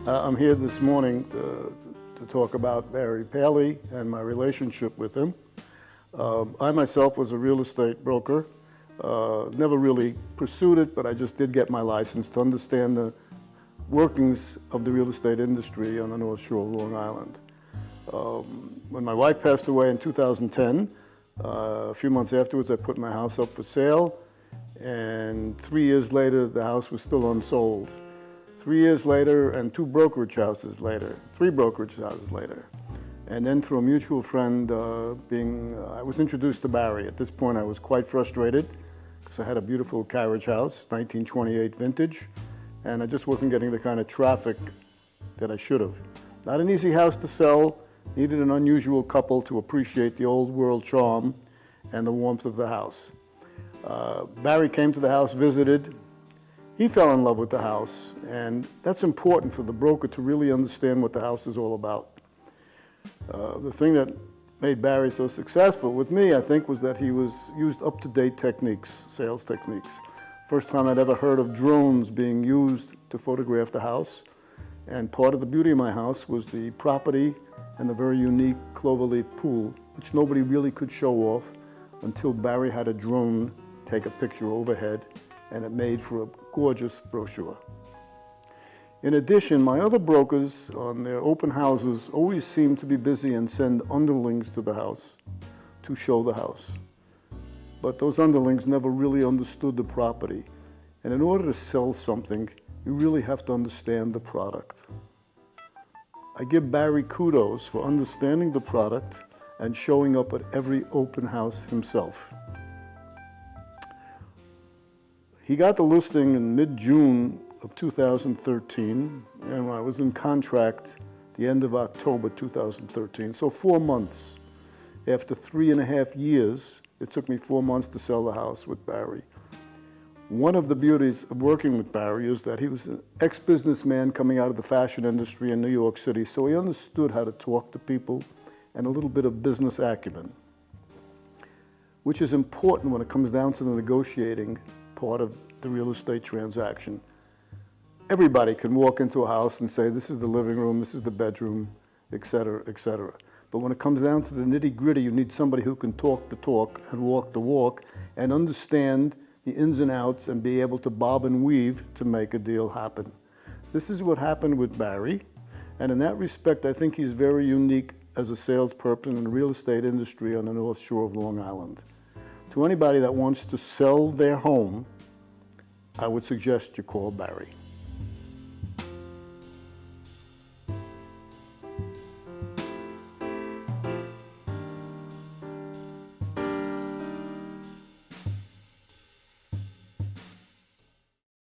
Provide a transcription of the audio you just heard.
I'm here this morning to talk about Barry Paley and my relationship with him. I myself was a real estate broker. Never really pursued it, but I just did get my license to understand the workings of the real estate industry on the North Shore of Long Island. When my wife passed away in 2010, a few months afterwards, I put my house up for sale, and 3 years later, the house was still unsold. 3 years later, and three brokerage houses later. And then through a mutual friend, I was introduced to Barry. At this point, I was quite frustrated because I had a beautiful carriage house, 1928 vintage, and I just wasn't getting the kind of traffic that I should have. Not an easy house to sell, needed an unusual couple to appreciate the old world charm and the warmth of the house. Barry came to the house, visited. He fell in love with the house, and that's important for the broker to really understand what the house is all about. The thing that made Barry so successful with me, I think, was that he used up-to-date techniques, sales techniques. First time I'd ever heard of drones being used to photograph the house. And part of the beauty of my house was the property and the very unique cloverleaf pool, which nobody really could show off until Barry had a drone take a picture overhead, and it made for a gorgeous brochure. In addition, my other brokers on their open houses always seemed to be busy and send underlings to the house to show the house. But those underlings never really understood the property. And in order to sell something, you really have to understand the product. I give Barry kudos for understanding the product and showing up at every open house himself. He got the listing in mid-June of 2013, and I was in contract the end of October 2013, so 4 months. After 3.5 years, it took me 4 months to sell the house with Barry. One of the beauties of working with Barry is that he was an ex-businessman coming out of the fashion industry in New York City, so he understood how to talk to people and a little bit of business acumen, which is important when it comes down to the negotiating part of the real estate transaction. Everybody can walk into a house and say, this is the living room, this is the bedroom, etc., etc. But when it comes down to the nitty-gritty, you need somebody who can talk the talk and walk the walk and understand the ins and outs and be able to bob and weave to make a deal happen. This is what happened with Barry, and in that respect, I think he's very unique as a salesperson in the real estate industry on the North Shore of Long Island. To anybody that wants to sell their home, I would suggest you call Barry.